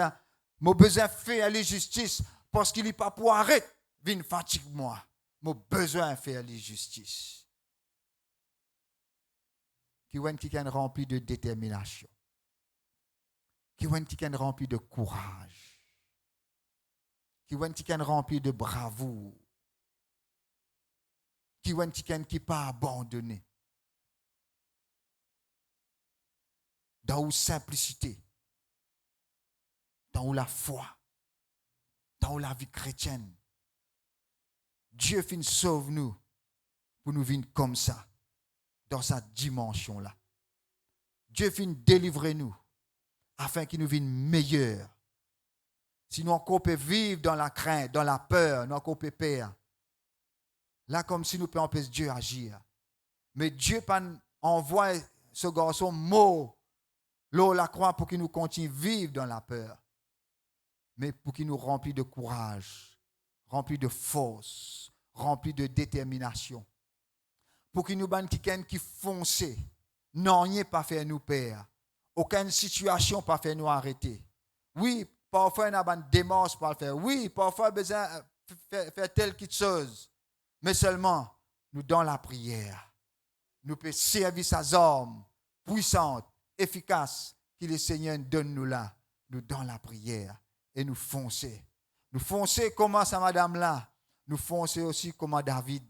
mon besoin faire la justice parce qu'il n'est pas pour arrêter. Vine fatigue moi. Mon besoin faire la justice. Qui est rempli de détermination. Qui est rempli de courage. Qui est rempli de bravoure. Qui n'est pas abandonné. Dans la simplicité. Dans la foi. Dans la vie chrétienne. Dieu fin sauve nous pour nous vivre comme ça. Dans cette dimension-là. Dieu fin délivrer nous afin qu'il nous vienne meilleur. Sinon, on peut vivre dans la crainte, dans la peur, nous on peut perdre. Là, comme si nous pouvons empêcher Dieu agir. Mais Dieu envoie ce garçon mort, l'eau la croix pour qu'il nous continue à vivre dans la peur. Mais pour qu'il nous remplisse de courage, rempli de force, rempli de détermination. Pour qu'il nous banne quelqu'un qui fonce. Non, rien pas fait nous perdre. Aucune situation pas fait nous arrêter. Oui, parfois on a une démarche pour le faire. Oui, parfois on a besoin de faire telle chose. Mais seulement, nous dans la prière, nous pouvons servir sa arme puissante, efficace, que le Seigneur donne nous là. Nous dans la prière et nous foncer. Nous foncer comment ça, madame là. Nous foncer aussi comme David.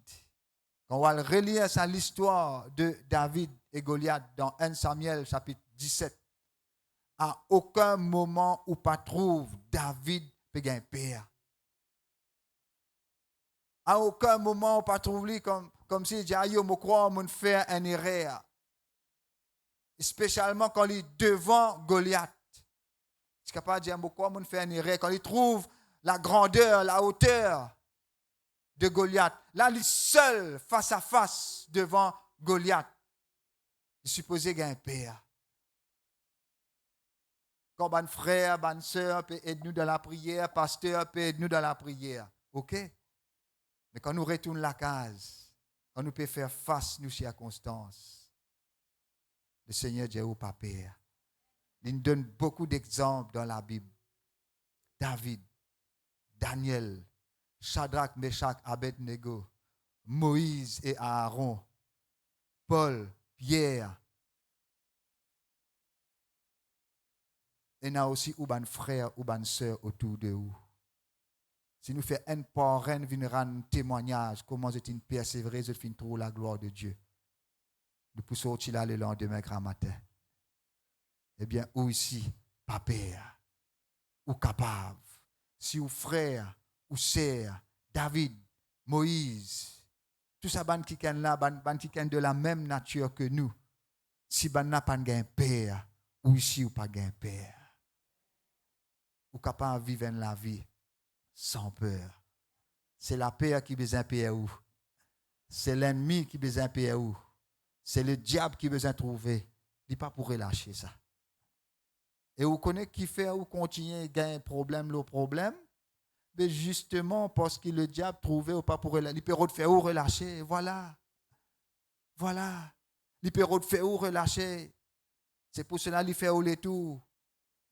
Quand on va relire l'histoire de David et Goliath dans 1 Samuel chapitre 17, à aucun moment où pas trouve David peut gagner père. À aucun moment où pas trouve lui comme si il dit aïe me crois mon faire un erreur. Spécialement quand il est devant Goliath. C'est capable de dire me crois mon faire un erreur quand il trouve la grandeur, la hauteur de Goliath. Là, il est seul, face à face, devant Goliath. Il supposait qu'il y a un père. Quand un frère, une soeur peut aider nous dans la prière, pasteur peut aider nous dans la prière. OK? Mais quand nous retournons la case, quand nous pouvons faire face aux circonstances, le Seigneur dit au papa. Il nous donne beaucoup d'exemples dans la Bible. David, Daniel, Shadrach, Meshach, Abednego, Moïse et Aaron, Paul, Pierre. Et il y a aussi un frère ou une soeur autour de vous. Si nous faisons un parrain, nous rendre un témoignage, comment vous êtes persévéré, vous êtes trouver la gloire de Dieu. Nous pouvons sortir là le lendemain grand matin. Eh bien, ou ici, papa, ou capable. Si ou frère, ou sœur, David, Moïse, tout ça, ban qui là, ban qui de la même nature que nous. Si ban n'a pas un père, ou ici ou pas un père. Ou capable de vivre la vie sans peur. C'est la peur qui besoin de payer où. C'est l'ennemi qui besoin de payer où. C'est le diable qui besoin de trouver. Il n'est pas pour relâcher ça. Et vous connaissez qui fait ou continuer à gagner problème, le problème. Mais justement, parce que le diable trouvait ou pas pour relâcher. Il peut faire ou relâcher. Voilà. Voilà. Il peut faire ou relâcher. C'est pour cela qu'il fait ou les tours.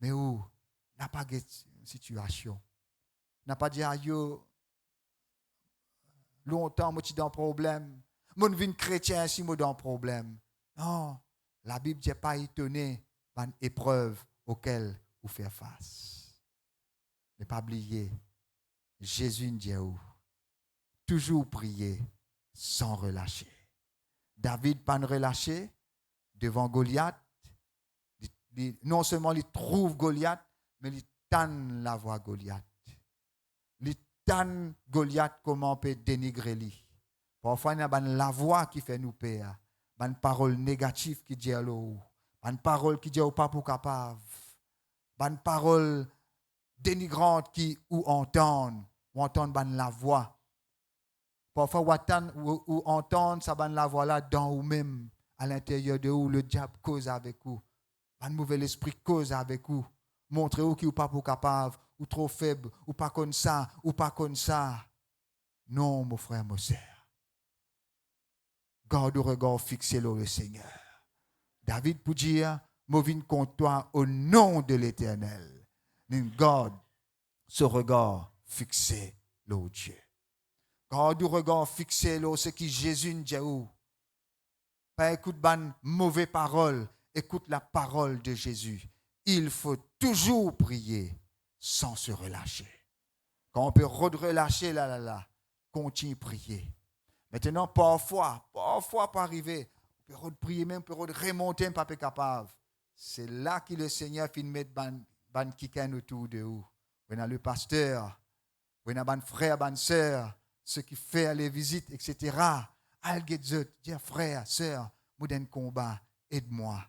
Mais où? N'a pas situation. N'a pas dit, yo, longtemps, moi, je suis dans un problème. Moi, je suis chrétien, si moi, dans un problème. Non, la Bible n'est pas étonnée par une épreuve auquel vous faites face. Ne pas oublier, Jésus dit où? Toujours prier sans relâcher. David pas relâché devant Goliath. Non seulement il trouve Goliath, mais il tanne la voix Goliath. Il tanne Goliath comment on peut dénigrer lui. Parfois il y a la voix qui fait nous peur, une parole négative qui dit à l'eau, une parole qui dit au pas pour capable, une parole dénigrante qui ou entendre la voix. Parfois ou entendre ça la voix là dans ou même à l'intérieur de où le diable cause avec vous. Un mauvais esprit cause avec vous. Montrez-vous qui ou pas pour capable, ou trop faible, ou pas comme ça, ou pas comme ça. Non, mon frère, mon sœur. Garde le regard fixé sur le Seigneur. David pour dire, je viens contre toi au nom de l'Éternel. Garde ce regard fixé sur Dieu. Garde le regard fixé sur ce qui Jésus dit. Pas écoute ban mauvaise parole, écoute la parole de Jésus. Il faut toujours prier sans se relâcher. Quand on peut relâcher continue à prier. Maintenant, parfois pas arriver. On peut prier même, on peut remonter, pas capable. C'est là que le Seigneur finit de mettre ban kikan autour de vous. On a le pasteur, on a ban frère, ban sœur, ceux qui font les visites, etc. Algezot, dire frère, sœur, moi d'un combat, aide-moi.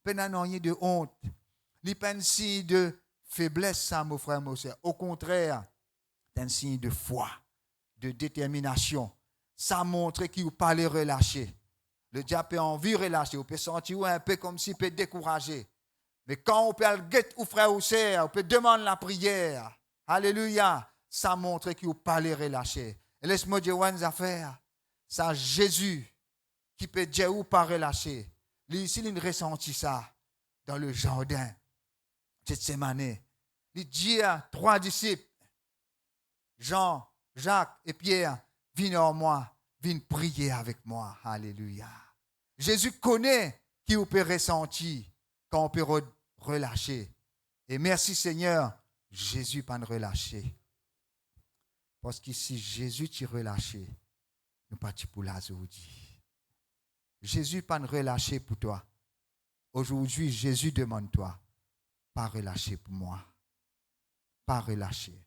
Pas rien de honte, ni pas un signe de faiblesse, ça, mon frère, mon sœur. Au contraire, c'est un signe de foi, de détermination. Ça montre qu'il ne peut pas les relâcher. Le diable peut envie de relâcher, on peut sentir un peu comme s'il peut décourager. Mais quand on peut le guetter ou frère ou sœur, on peut demander la prière. Alléluia. Ça montre qu'il ne peut pas les relâcher. Et laisse-moi dire une affaire. C'est Jésus qui peut dire ou pas relâcher. Ici, il ressentit ça dans le jardin cette semaine. Il dit à 3 disciples, Jean, Jacques et Pierre, viens en moi, viens prier avec moi. Alléluia. Jésus connaît qui vous peut ressentir quand on peut relâcher. Et merci Seigneur, Jésus pas relâché. Parce que si Jésus t'a relâché, nous pas pour la aujourd'hui. Jésus pas relâché pour toi. Aujourd'hui, Jésus demande toi, pas relâcher pour moi. Pas relâcher.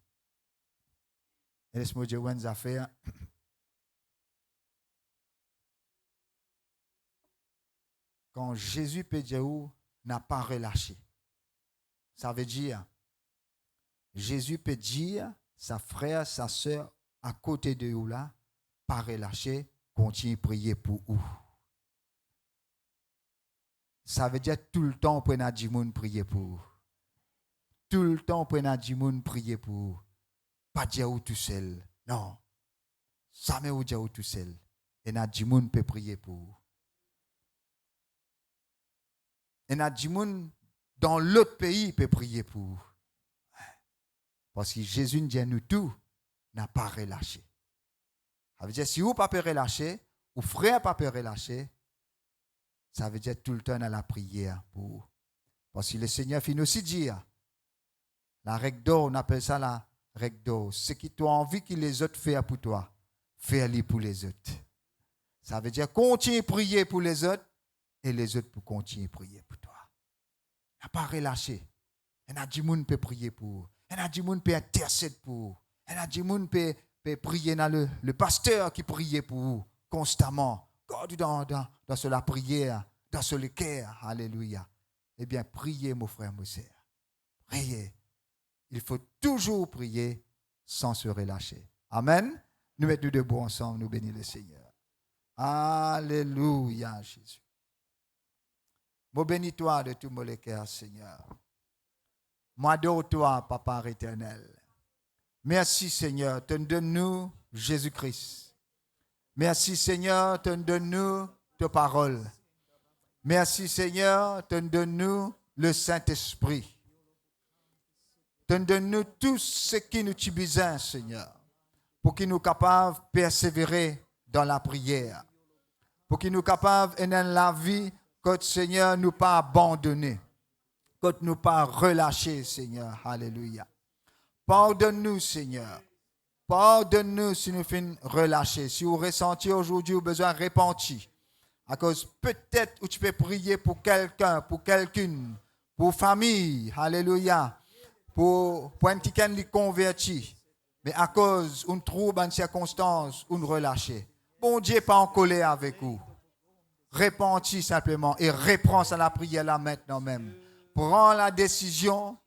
Et laisse-moi dire une affaire. Quand Jésus peut dire n'a pas relâché. Ça veut dire, Jésus peut dire, sa frère, sa soeur, à côté de vous là, pas relâcher, continue à prier pour vous. Ça veut dire tout le temps, on peut dire moun prier pour vous. Tout le temps, on peut dire moun prier pour vous. Pas dire ou tout seul. Non. Ça me ou dire ou tout seul. Et na dit moun peut prier pour vous. Et na dit moun dans l'autre pays peut prier pour vous. Parce que Jésus dit à nous tout, n'a pas relâché. Ça veut dire si vous ne pouvez pas relâcher, ou frère pas relâcher, ça veut dire tout le temps dans la prière pour vous. Parce que le Seigneur finit aussi dire, la règle d'or, on appelle ça la règle d'or. Ce qui tu as envie que les autres fassent pour toi, fais-le pour les autres. Ça veut dire continue à prier pour les autres et les autres pour continuer à prier pour toi. N'a pas relâché. Il y a des gens qui peuvent prier pour vous. Il y a des gens qui peuvent intercéder pour vous. Il y a des gens qui peuvent prier dans le pasteur qui prie pour vous constamment. Dans la prière, dans ce cœur. Alléluia. Eh bien, priez, mon frère, mon sœur. Priez. Il faut toujours prier sans se relâcher. Amen. Nous mettons debout ensemble, nous bénissons le Seigneur. Alléluia, Jésus. Moi, bénis-toi de tout mon cœur, Seigneur. Moi, adore-toi, Papa éternel. Merci, Seigneur. Donne-nous Jésus-Christ. Merci, Seigneur. Donne-nous ta parole. Merci, Seigneur. Donne-nous le Saint-Esprit. Donne-nous tout ce qui nous tue besoin, Seigneur, pour qu'il nous capables de persévérer dans la prière, pour qu'il nous capables de dans la vie, que Seigneur nous pas abandonné, que nous pas relâché, Seigneur. Alléluia. Pardonne-nous, Seigneur. Pardonne-nous si nous finissons relâchés. Si vous ressentez aujourd'hui le besoin de repentir, à cause peut-être où tu peux prier pour quelqu'un, pour quelqu'une, pour famille, alléluia, pour un petit qui est converti, mais à cause d'une trouble, une circonstance, une relâché. Bon Dieu n'est pas en colère avec vous. Repentis simplement et reprends à la prière là maintenant même. Prends la décision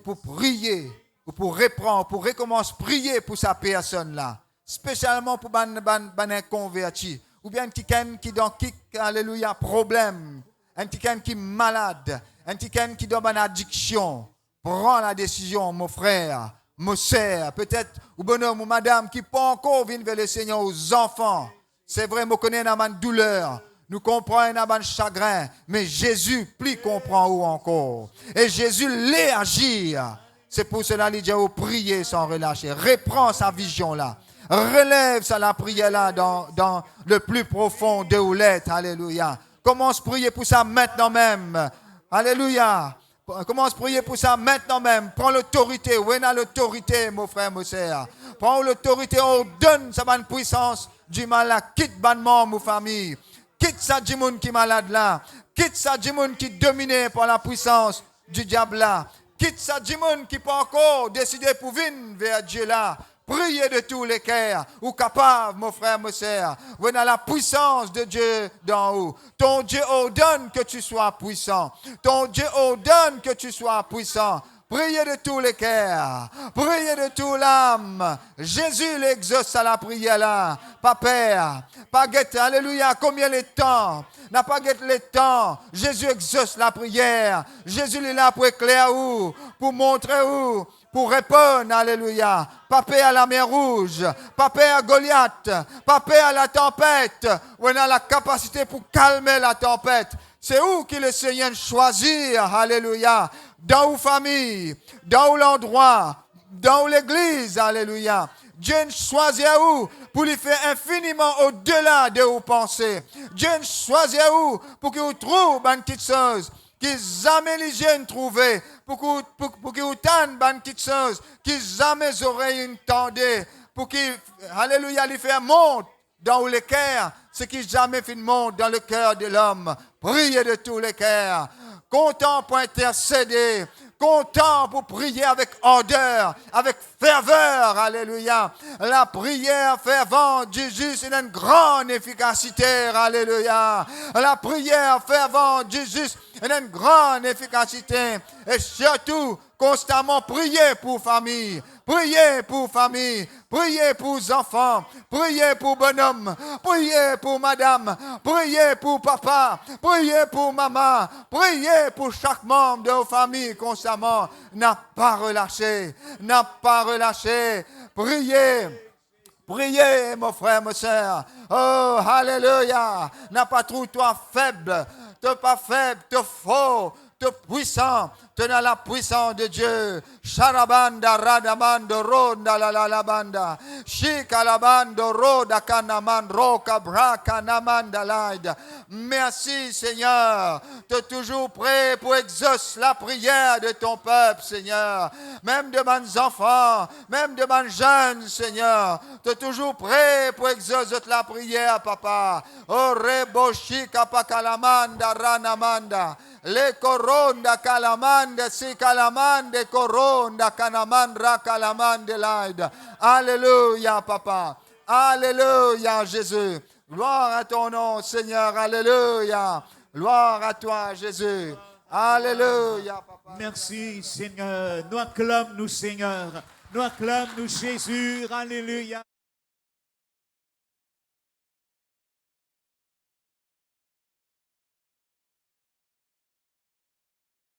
pour prier, ou pour reprendre, pour recommencer à prier pour sa personne là, spécialement pour un converti, ou bien un petit qui dans alléluia problème, un petit qui est malade, un petit qui dans une addiction. Prends la décision, mon frère, mon sœur, peut-être ou bonhomme ou madame qui pas encore venir vers le Seigneur, aux enfants. C'est vrai, nous connaissons une douleur. Nous comprenons un chagrin, mais Jésus plus comprend où encore. Et Jésus l'est agir. C'est pour cela qu'il dit au prier sans relâcher. Reprends sa vision là. Relève ça la prière là dans le plus profond de Oulette. Alléluia. Commence à prier pour ça maintenant même. Alléluia. Commence à prier pour ça maintenant même. Prends l'autorité. Où est l'autorité, mon frère, mon sœur? Prends l'autorité. Ordonne sa bonne puissance du mal là. Quitte bannement, mon famille. Quitte ça du monde qui est malade là. Quitte ça du monde qui est dominé par la puissance du diable là. Quitte ça du monde qui n'est pas encore décidé pour venir vers Dieu là. Priez de tous les cœurs. Ou capable, mon frère, mon sœur. Venez à la puissance de Dieu d'en haut. Ton Dieu ordonne que tu sois puissant. Ton Dieu ordonne que tu sois puissant. Priez de tous les cœurs. Priez de toute l'âme. Jésus l'exauce à la prière là. Pas père. Pas guette. Alléluia. Combien de temps? N'a pas guette le temps. Jésus exauce la prière. Jésus est là pour éclairer où? Pour montrer où? Pour répondre. Alléluia. Pas peur à la mer rouge. Pas peur à Goliath. Pas peur à la tempête. On a la capacité pour calmer la tempête. C'est où que le Seigneur choisit. Alléluia. Dans vos familles, dans l'endroit, dans l'église, alléluia. Dieu choisit où pour lui faire infiniment au-delà de vos pensées. Dieu choisit où pour que vous trouviez une petite chose qui jamais les jeunes trouvé, pour que vous tendez une petite chose qui jamais les oreilles entendaient, pour que, alléluia, lui faire monter dans les cœurs, ce qui jamais fait monte dans le cœur de l'homme. Priez de tous les cœurs. Content pour intercéder, content pour prier avec ardeur, avec ferveur, alléluia. La prière fervente du juste est d'une grande efficacité, alléluia. La prière fervente du juste est d'une grande efficacité. Et surtout, constamment prier pour famille. Priez pour famille, priez pour enfants, priez pour bonhomme, priez pour madame, priez pour papa, priez pour maman, priez pour chaque membre de vos familles constamment. N'a pas relâché, n'a pas relâché. Priez. Priez, mon frère, ma soeur. Oh, alléluia. N'a pas trouvé toi faible, t'es pas faible, t'es fort, t'es puissant. Tenez la puissance de Dieu. Sharabanda radamando ronda la banda. Shikalabando roda kanaman roka braka namanda laida. Merci Seigneur. Tu es toujours prêt pour exaucer la prière de ton peuple, Seigneur. Même de mes enfants, même de mes jeunes, Seigneur. Tu es toujours prêt pour exaucer la prière, Papa. Oh reboshi kapakalamanda ranamanda. Le coronda calamande si calamande coronda canamandra calamande laide. Alléluia, Papa. Alléluia, Jésus. Gloire à ton nom, Seigneur. Alléluia. Gloire à toi, Jésus. Alléluia, Papa. Merci, Seigneur. Nous acclamons, nous, Seigneur. Nous acclamons, nous, Jésus. Alléluia.